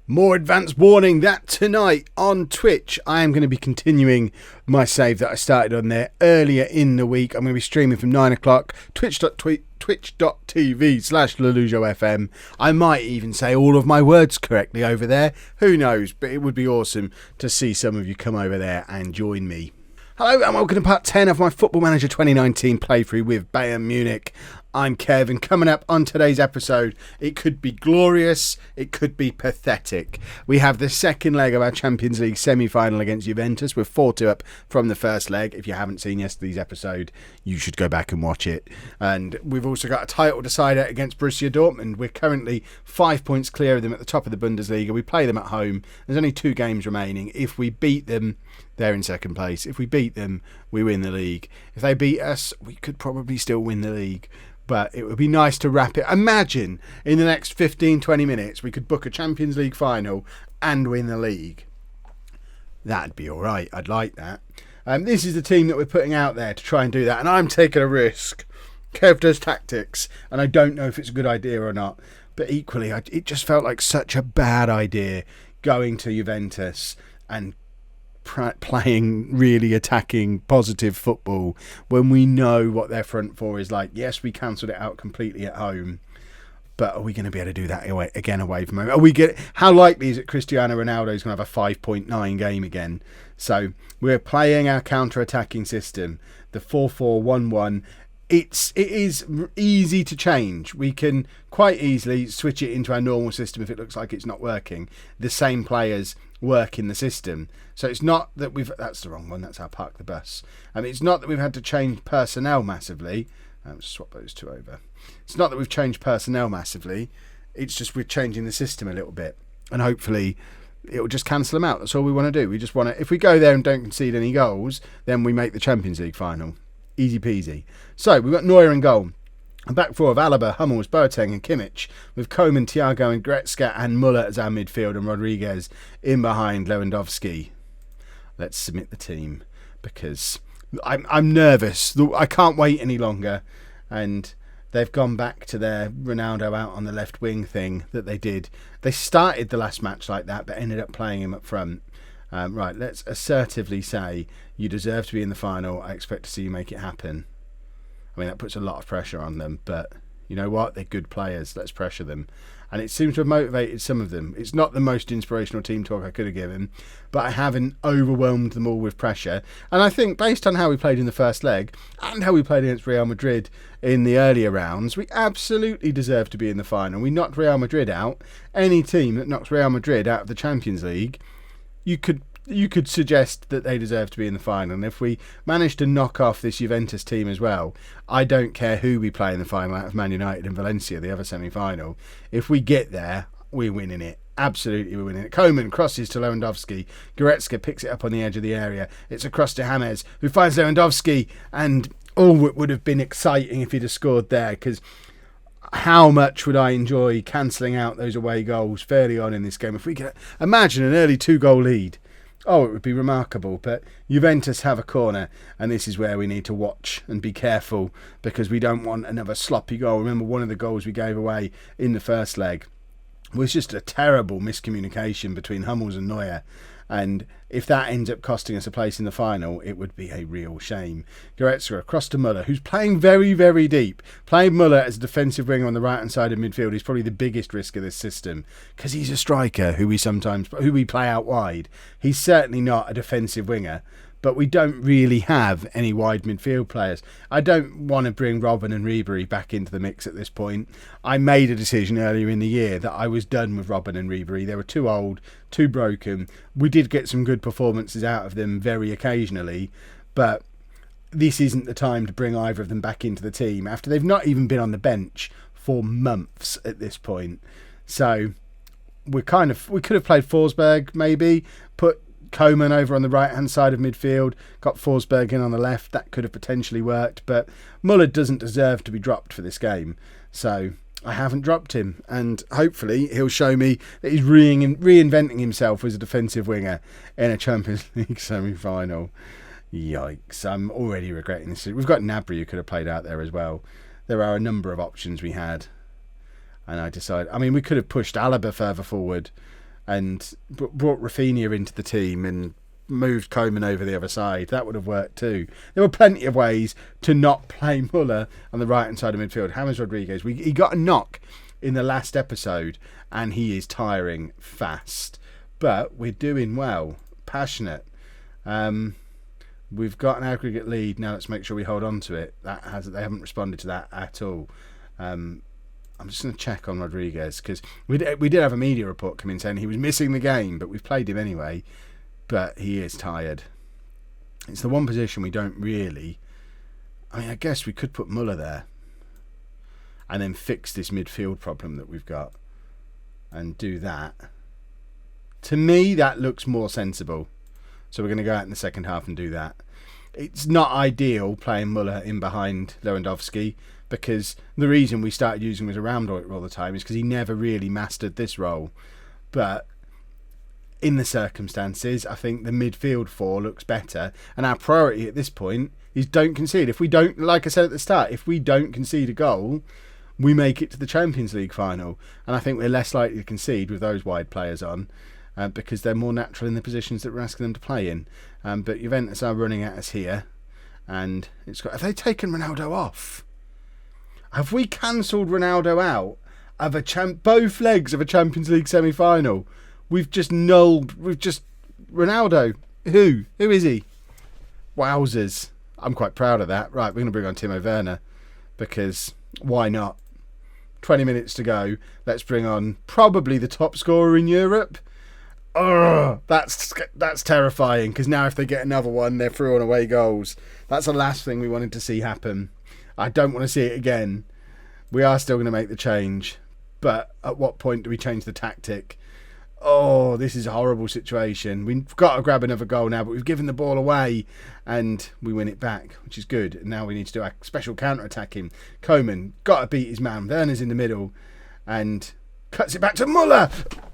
More advanced warning that tonight on Twitch I am going to be continuing my save that I started on there earlier in the week. I'm going to be streaming from 9 o'clock, twitch.tv/LOLLUJO FM. I might even say all of my words correctly over there. Who knows, but it would be awesome to see some of you come over there and join me. Hello and welcome to part 10 of my Football Manager 2019 playthrough with Bayern Munich. I'm Kev, and coming up on today's episode, it could be glorious, it could be pathetic. We have the second leg of our Champions League semi-final against Juventus. We're 4-2 up from the first leg. If you haven't seen yesterday's episode, you should go back and watch it. And we've also got a title decider against Borussia Dortmund. We're currently 5 points clear of them at the top of the Bundesliga. We play them at home. There's only 2 games remaining. If we beat them, they're in second place. If we beat them, we win the league. If they beat us, we could probably still win the league. But it would be nice to wrap it. Imagine in the next 15-20 minutes we could book a Champions League final and win the league. That'd be all right. I'd like that. This is the team that we're putting out there to try and do that. And I'm taking a risk. Kev does tactics. And I don't know if it's a good idea or not. But equally, it just felt like such a bad idea going to Juventus and playing really attacking positive football when we know what their front four is like. Yes, we cancelled it out completely at home, but are we going to be able to do that again away from home? How likely is it Cristiano Ronaldo is going to have a 5.9 game again? So we're playing our counter-attacking system, the 4-4-1-1. It is easy to change. We can quite easily switch it into our normal system if it looks like it's not working. The same players work in the system. So it's not that that's the wrong one, that's how Park the Bus. It's not that we've had to change personnel massively. Swap those two over. It's not that we've changed personnel massively. It's just we're changing the system a little bit. And hopefully it'll just cancel them out. That's all we want to do. We just want to, if we go there and don't concede any goals, then we make the Champions League final. Easy peasy. So we've got Neuer in goal. A back four of Alaba, Hummels, Boateng and Kimmich, with Koeman, Thiago and Goretzka and Muller as our midfield and Rodriguez in behind Lewandowski. Let's submit the team because I'm nervous. I can't wait any longer. And they've gone back to their Ronaldo out on the left wing thing that they did. They started the last match like that but ended up playing him up front. Right, let's assertively say you deserve to be in the final. I expect to see you make it happen. I mean, that puts a lot of pressure on them, but you know what? They're good players. Let's pressure them. And it seems to have motivated some of them. It's not the most inspirational team talk I could have given, but I haven't overwhelmed them all with pressure. And I think based on how we played in the first leg and how we played against Real Madrid in the earlier rounds, we absolutely deserve to be in the final. We knocked Real Madrid out. Any team that knocks Real Madrid out of the Champions League, you could suggest that they deserve to be in the final. And if we manage to knock off this Juventus team as well, I don't care who we play in the final out of Man United and Valencia, the other semi-final. If we get there, we're winning it. Absolutely, we're winning it. Koeman crosses to Lewandowski. Goretzka picks it up on the edge of the area. It's across to James, who finds Lewandowski. And it would have been exciting if he'd have scored there, because how much would I enjoy cancelling out those away goals fairly on in this game? If we could imagine an early 2-goal lead, it would be remarkable. But Juventus have a corner, and this is where we need to watch and be careful, because we don't want another sloppy goal. Remember, one of the goals we gave away in the first leg was just a terrible miscommunication between Hummels and Neuer. And if that ends up costing us a place in the final, it would be a real shame. Goretzka across to Muller, who's playing very, very deep. Playing Muller as a defensive winger on the right-hand side of midfield is probably the biggest risk of this system, because he's a striker who we play out wide. He's certainly not a defensive winger, but we don't really have any wide midfield players. I don't want to bring Robben and Ribery back into the mix at this point. I made a decision earlier in the year that I was done with Robben and Ribery. They were too old, too broken. We did get some good performances out of them very occasionally, but this isn't the time to bring either of them back into the team after they've not even been on the bench for months at this point. So we could have played Forsberg, maybe, put Koeman over on the right-hand side of midfield, got Forsberg in on the left. That could have potentially worked, but Muller doesn't deserve to be dropped for this game. So I haven't dropped him, and hopefully he'll show me that he's reinventing himself as a defensive winger in a Champions League semi-final. Yikes, I'm already regretting this. We've got Gnabry who could have played out there as well. There are a number of options we had, and I decided, we could have pushed Alaba further forward and brought Rafinha into the team and moved Coman over the other side, that would have worked too. There were plenty of ways to not play Muller on the right hand side of midfield. James Rodriguez, he got a knock in the last episode and he is tiring fast, but we're doing well. Passionate. We've got an aggregate lead now. Let's make sure we hold on to it. They haven't responded to that at all. I'm just going to check on Rodriguez, because we did have a media report come in saying he was missing the game, but we've played him anyway. But he is tired. It's the one position we don't really... I mean, I guess we could put Muller there and then fix this midfield problem that we've got and do that. To me, that looks more sensible. So we're going to go out in the second half and do that. It's not ideal playing Muller in behind Lewandowski, because the reason we started using him as a round all the time is because he never really mastered this role. But in the circumstances, I think the midfield four looks better, and our priority at this point is don't concede. If we don't, like I said at the start, if we don't concede a goal, we make it to the Champions League final, and I think we're less likely to concede with those wide players on, because they're more natural in the positions that we're asking them to play in. But Juventus are running at us here, and have they taken Ronaldo off? Have we cancelled Ronaldo out of both legs of a Champions League semi-final? We've just Ronaldo. Who is he? Wowzers. I'm quite proud of that. Right, we're going to bring on Timo Werner, because why not? 20 minutes to go. Let's bring on probably the top scorer in Europe. Oh, that's terrifying, because now if they get another one, they're through on away goals. That's the last thing we wanted to see happen. I don't want to see it again. We are still going to make the change, but at what point do we change the tactic? Oh, this is a horrible situation. We've got to grab another goal now, but we've given the ball away and we win it back, which is good. And now we need to do a special counter-attacking. Coman, got to beat his man. Werner's in the middle and cuts it back to Muller.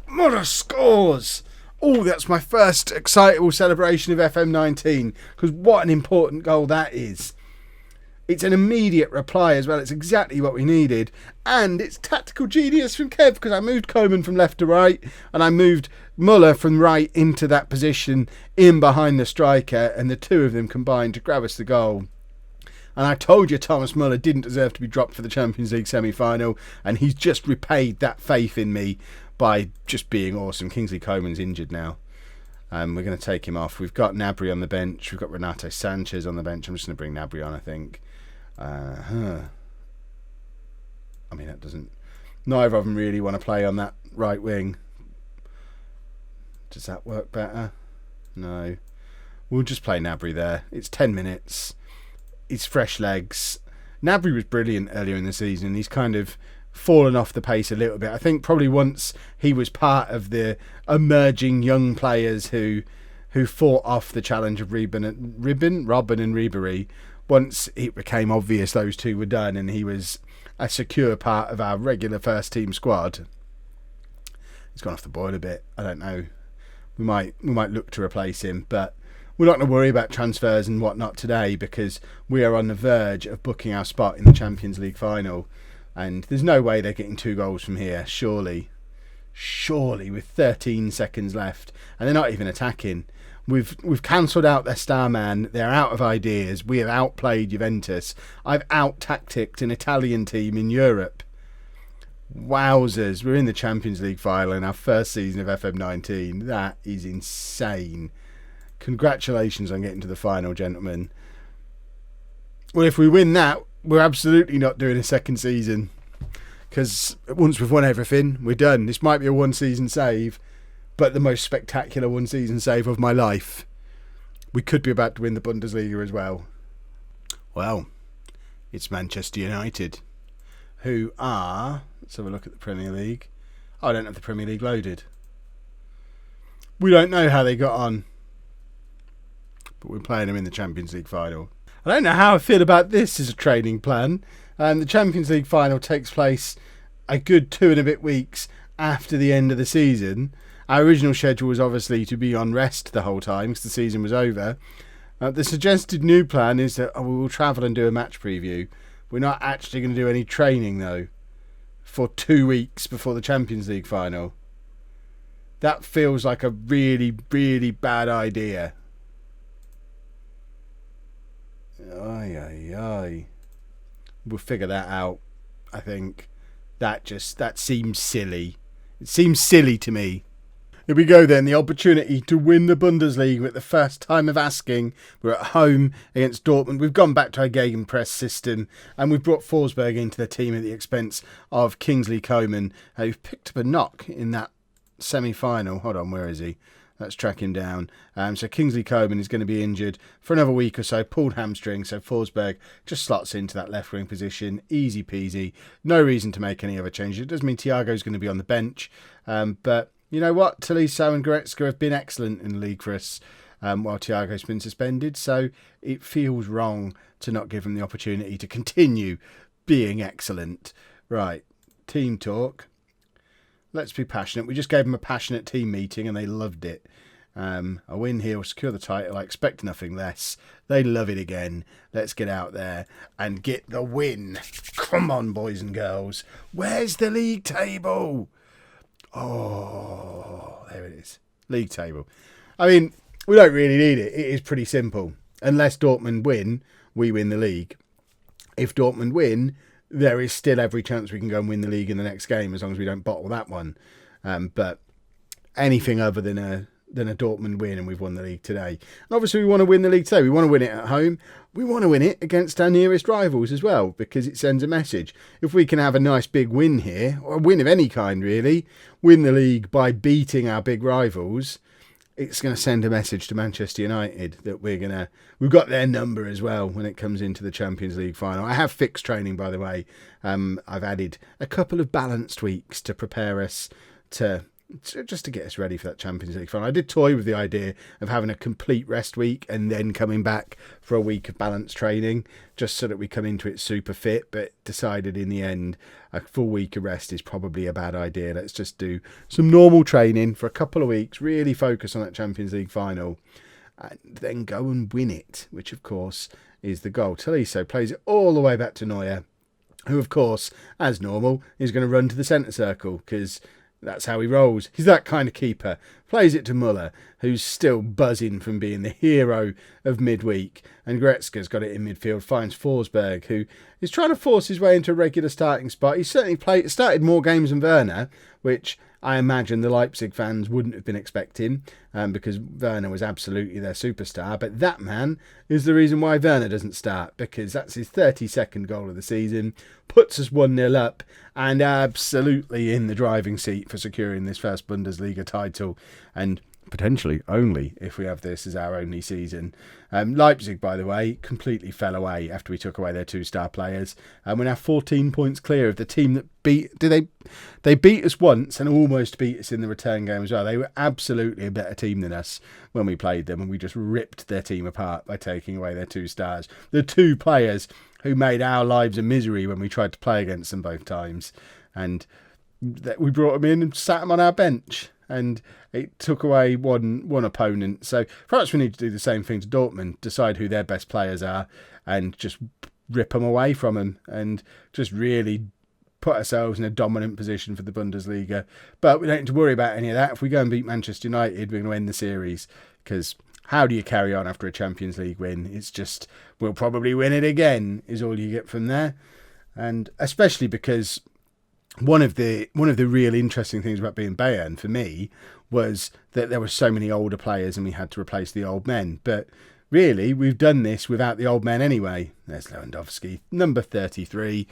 Muller scores. Oh, that's my first excitable celebration of FM19, because what an important goal that is. It's an immediate reply as well. It's exactly what we needed. And it's tactical genius from Kev, because I moved Coman from left to right and I moved Muller from right into that position in behind the striker, and the two of them combined to grab us the goal. And I told you Thomas Muller didn't deserve to be dropped for the Champions League semi-final, and he's just repaid that faith in me by just being awesome. Kingsley Coman's injured now. We're going to take him off. We've got Gnabry on the bench. We've got Renato Sanchez on the bench. I'm just going to bring Gnabry on, I think. I mean, that doesn't... Neither of them really want to play on that right wing. Does that work better? No. We'll just play Gnabry there. It's 10 minutes. It's fresh legs. Gnabry was brilliant earlier in the season. He's kind of fallen off the pace a little bit. I think probably once he was part of the emerging young players who fought off the challenge of Robben and Ribéry. Once it became obvious those two were done and he was a secure part of our regular first team squad, he's gone off the boil a bit. I don't know. We might look to replace him, but we're not going to worry about transfers and whatnot today, because we are on the verge of booking our spot in the Champions League final, and there's no way they're getting 2 goals from here. Surely, with 13 seconds left, and they're not even attacking. We've cancelled out their star man. They're out of ideas. We have outplayed Juventus. I've out-tacticked an Italian team in Europe. Wowzers. We're in the Champions League final in our first season of FM19. That is insane. Congratulations on getting to the final, gentlemen. Well, if we win that, we're absolutely not doing a second season, because once we've won everything, we're done. This might be a one-season save, but the most spectacular one-season save of my life. We could be about to win the Bundesliga as well. Well, it's Manchester United, who are... Let's have a look at the Premier League. Oh, I don't have the Premier League loaded. We don't know how they got on, but we're playing them in the Champions League final. I don't know how I feel about this as a training plan. The Champions League final takes place a good 2 and a bit weeks after the end of the season. Our original schedule was obviously to be on rest the whole time because the season was over. The suggested new plan is that we will travel and do a match preview. We're not actually going to do any training, though, for 2 weeks before the Champions League final. That feels like a really, really bad idea. Ay, ay, ay. We'll figure that out, I think. That seems silly. It seems silly to me. Here we go then, the opportunity to win the Bundesliga at the first time of asking. We're at home against Dortmund. We've gone back to our gegenpress system and we've brought Forsberg into the team at the expense of Kingsley Coman, who've picked up a knock in that semi-final. Hold on, where is he? Let's track him down. So Kingsley Coman is going to be injured for another week or so, pulled hamstring. So Forsberg just slots into that left wing position. Easy peasy. No reason to make any other changes. It does mean Thiago's going to be on the bench. But you know what? Tolisso and Goretzka have been excellent in the league for us while Thiago's been suspended. So it feels wrong to not give him the opportunity to continue being excellent. Right. Team talk. Let's be passionate. We just gave them a passionate team meeting and they loved it. A win here will secure the title. I expect nothing less. They love it again. Let's get out there and get the win. Come on, boys and girls. Where's the league table? Oh, there it is. League table. I mean, we don't really need it. It is pretty simple. Unless Dortmund win, we win the league. If Dortmund win, there is still every chance we can go and win the league in the next game as long as we don't bottle that one. But anything other than a Dortmund win and we've won the league today. And obviously we want to win the league today. We want to win it at home. We want to win it against our nearest rivals as well because it sends a message. If we can have a nice big win here, or a win of any kind really, win the league by beating our big rivals, it's going to send a message to Manchester United that we've got their number as well when it comes into the Champions League final. I have fixed training, by the way. I've added a couple of balanced weeks to prepare us just to get us ready for that Champions League final. I did toy with the idea of having a complete rest week and then coming back for a week of balanced training just so that we come into it super fit, but decided in the end a full week of rest is probably a bad idea. Let's just do some normal training for a couple of weeks, really focus on that Champions League final and then go and win it, which of course is the goal. Tolisso plays it all the way back to Neuer, who of course, as normal, is going to run to the centre circle because that's how he rolls. He's that kind of keeper. Plays it to Muller, who's still buzzing from being the hero of midweek. And Goretzka's got it in midfield, finds Forsberg, who is trying to force his way into a regular starting spot. He's certainly started more games than Werner, which I imagine the Leipzig fans wouldn't have been expecting because Werner was absolutely their superstar. But that man is the reason why Werner doesn't start, because that's his 32nd goal of the season, puts us 1-0 up and absolutely in the driving seat for securing this first Bundesliga title. And potentially only if we have this as our only season. Leipzig, by the way, completely fell away after we took away their 2 star players. We're now 14 points clear of the team that they beat us once and almost beat us in the return game as well. They were absolutely a better team than us when we played them, and we just ripped their team apart by taking away their 2 stars. The 2 players who made our lives a misery when we tried to play against them both times. And we brought them in and sat them on our bench. And it took away one opponent. So perhaps we need to do the same thing to Dortmund, decide who their best players are and just rip them away from them and just really put ourselves in a dominant position for the Bundesliga. But we don't need to worry about any of that. If we go and beat Manchester United, we're going to end the series, because how do you carry on after a Champions League win? It's just, we'll probably win it again, is all you get from there. And especially because one of the real interesting things about being Bayern for me was that there were so many older players and we had to replace the old men. But really, we've done this without the old men anyway. There's Lewandowski, number 33.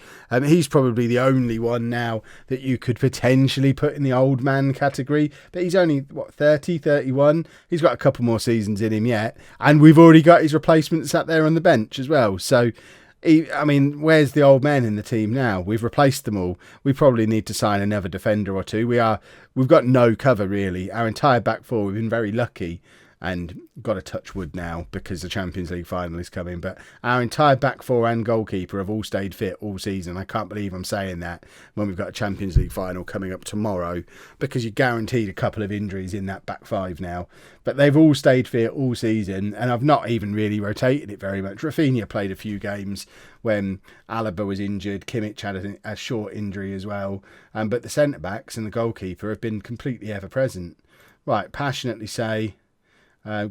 He's probably the only one now that you could potentially put in the old man category. But he's only, 30, 31? He's got a couple more seasons in him yet. And we've already got his replacement sat there on the bench as well. So where's the old men in the team now? We've replaced them all. We probably need to sign another defender or 2. We've got no cover really. Our entire back four, we've been very lucky and got to touch wood now because the Champions League final is coming. But our entire back four and goalkeeper have all stayed fit all season. I can't believe I'm saying that when we've got a Champions League final coming up tomorrow, because you're guaranteed a couple of injuries in that back 5 now. But they've all stayed fit all season, and I've not even really rotated it very much. Rafinha played a few games when Alaba was injured. Kimmich had a short injury as well. But the centre-backs and the goalkeeper have been completely ever-present. Right, passionately say,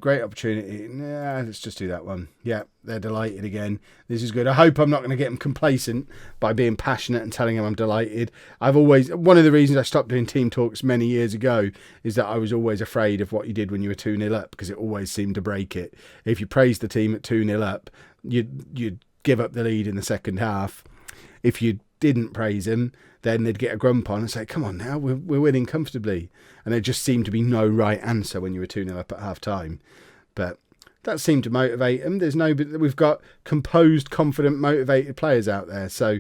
great opportunity. Nah, let's just do that one. Yeah, they're delighted again. This is good. I hope I'm not going to get them complacent by being passionate and telling them I'm delighted. One of the reasons I stopped doing team talks many years ago is that I was always afraid of what you did when you were 2-0 up, because it always seemed to break it. If you praised the team at 2-0 up, you'd give up the lead in the second half. If you didn't praise them, then they'd get a grump on and say, come on now, we're winning comfortably. And there just seemed to be no right answer when you were 2-0 up at half time. But that seemed to motivate them. We've got composed, confident, motivated players out there. So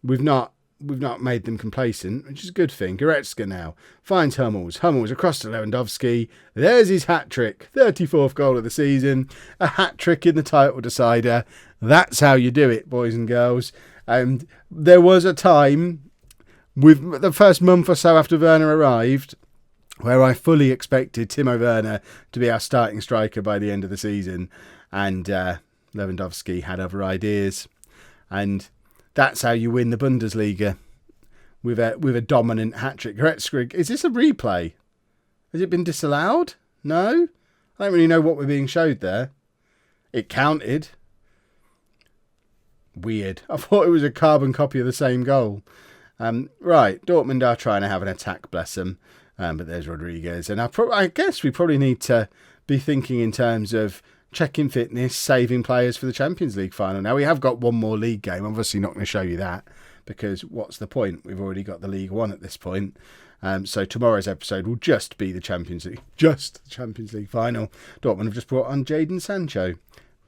we've not made them complacent, which is a good thing. Goretzka now finds Hummels. Hummels across to Lewandowski. There's his hat-trick. 34th goal of the season. A hat-trick in the title decider. That's how you do it, boys and girls. And there was a time, with the first month or so after Werner arrived, where I fully expected Timo Werner to be our starting striker by the end of the season. And Lewandowski had other ideas. And that's how you win the Bundesliga, with a dominant hat-trick. Goretzka, is this a replay? Has it been disallowed? No? I don't really know what we're being showed there. It counted. Weird. I thought it was a carbon copy of the same goal. Right, Dortmund are trying to have an attack, bless them. But there's Rodriguez. And I guess we probably need to be thinking in terms of checking fitness, saving players for the Champions League final. Now, we have got one more league game. I'm obviously not going to show you that, because what's the point? We've already got the League One at this point. So tomorrow's episode will just be the Champions League. Just the Champions League final. Dortmund have just brought on Jadon Sancho.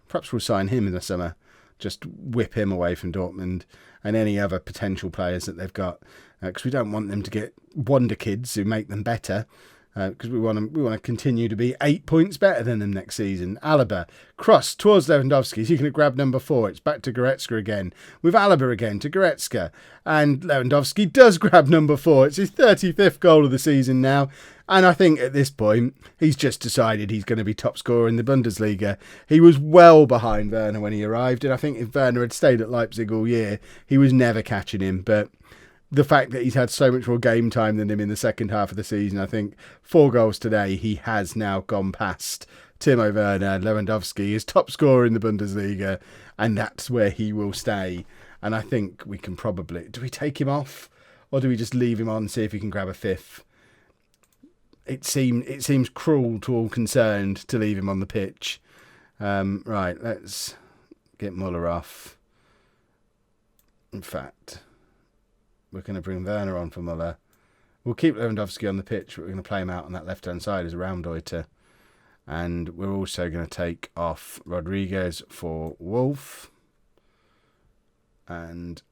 Perhaps we'll sign him in the summer. Just whip him away from Dortmund and any other potential players that they've got, because we don't want them to get wonder kids who make them better, because we want to continue to be 8 points better than them next season. Alaba cross towards Lewandowski. He's going to grab number 4. It's back to Goretzka again, with Alaba again to Goretzka, and Lewandowski does grab number 4. It's his 35th goal of the season now. And I think at this point, he's just decided he's going to be top scorer in the Bundesliga. He was well behind Werner when he arrived, and I think if Werner had stayed at Leipzig all year, he was never catching him. But the fact that he's had so much more game time than him in the second half of the season, I think 4 goals today, he has now gone past Timo Werner. Lewandowski is top scorer in the Bundesliga, and that's where he will stay. And I think we can probably... Do we take him off, or do we just leave him on and see if we can grab a 5th? It seems cruel to all concerned to leave him on the pitch. Right, let's get Muller off. In fact, we're going to bring Werner on for Muller. We'll keep Lewandowski on the pitch, but we're going to play him out on that left-hand side as a Raumdeuter. And we're also going to take off Rodriguez for Wolf. And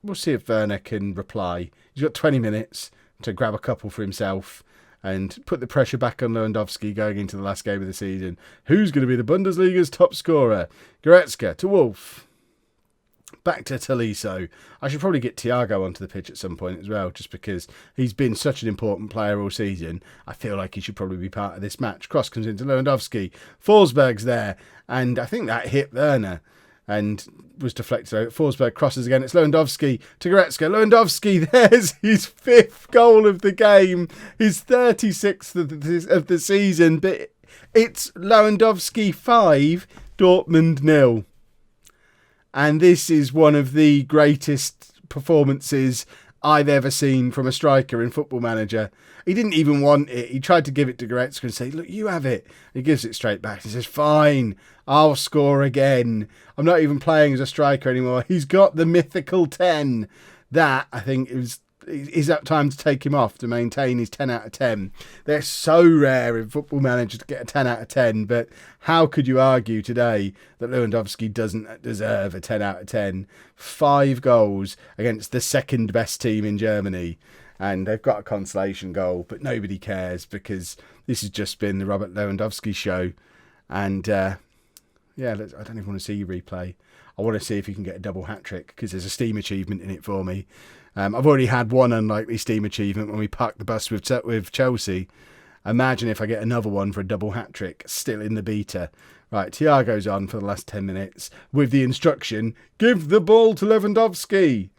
we'll see if Werner can reply. He's got 20 minutes to grab a couple for himself and put the pressure back on Lewandowski going into the last game of the season. Who's going to be the Bundesliga's top scorer? Goretzka to Wolf. Back to Tolisso. I should probably get Thiago onto the pitch at some point as well, just because he's been such an important player all season. I feel like he should probably be part of this match. Cross comes into Lewandowski. Forsberg's there, and I think that hit Werner and was deflected out. Forsberg crosses again. It's Lewandowski to Goretzka. Lewandowski, there's his 5th goal of the game. His 36th of the season. But it's Lewandowski 5, Dortmund 0. And this is one of the greatest performances I've ever seen from a striker in Football Manager. He didn't even want it. He tried to give it to Goretzka and say, look, you have it. He gives it straight back. He says, fine, I'll score again. I'm not even playing as a striker anymore. He's got the mythical 10. That, I think, is that time to take him off to maintain his 10 out of 10. They're so rare in Football Manager to get a 10 out of 10, but how could you argue today that Lewandowski doesn't deserve a 10 out of 10? 5 goals against the second best team in Germany, and they've got a consolation goal, but nobody cares because this has just been the Robert Lewandowski show. And I don't even want to see you replay. I want to see if you can get a double hat-trick, because there's a Steam achievement in it for me. I've already had one unlikely Steam achievement when we parked the bus with Chelsea. Imagine if I get another one for a double hat-trick, still in the beta. Right, Thiago's on for the last 10 minutes with the instruction, give the ball to Lewandowski.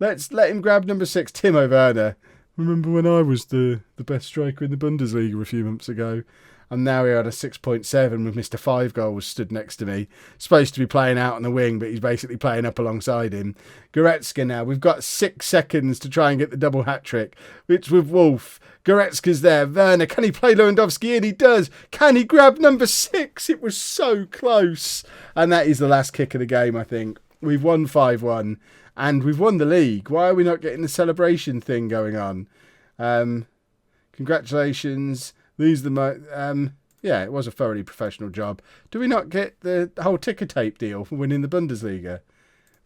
Let's let him grab number 6, Timo Werner. Remember when I was the best striker in the Bundesliga a few months ago? And now we're at a 6.7 with Mr. 5 Goals stood next to me. Supposed to be playing out on the wing, but he's basically playing up alongside him. Goretzka now. We've got 6 seconds to try and get the double hat-trick. It's with Wolf. Goretzka's there. Werner, can he play Lewandowski in? He does. Can he grab number 6? It was so close. And that is the last kick of the game, I think. We've won 5-1. And we've won the league. Why are we not getting the celebration thing going on? Congratulations. These are the yeah, it was a thoroughly professional job. Do we not get the whole ticker tape deal for winning the Bundesliga?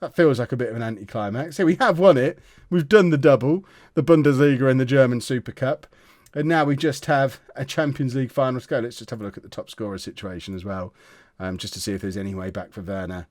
That feels like a bit of an anticlimax. So we have won it. We've done the double, the Bundesliga and the German Super Cup. And now we just have a Champions League final to go. Let's just have a look at the top scorer situation as well, just to see if there's any way back for Werner.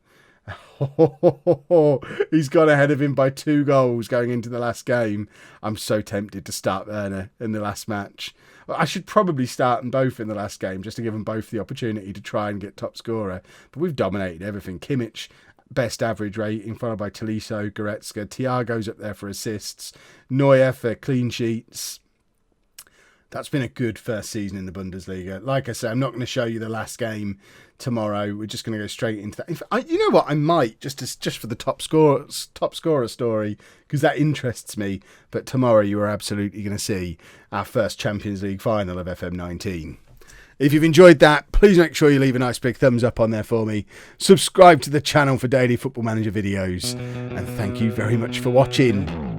He's gone ahead of him by 2 goals going into the last game. I'm so tempted to start Werner in the last match. I should probably start them both in the last game just to give them both the opportunity to try and get top scorer. But we've dominated everything. Kimmich, best average rating, followed by Tolisso, Goretzka. Thiago's up there for assists. Neuer for clean sheets. That's been a good first season in the Bundesliga. Like I say, I'm not going to show you the last game tomorrow. We're just going to go straight into that. You know what? I might just for the top scorer story, because that interests me. But tomorrow you are absolutely going to see our first Champions League final of FM19. If you've enjoyed that, please make sure you leave a nice big thumbs up on there for me. Subscribe to the channel for daily Football Manager videos. And thank you very much for watching.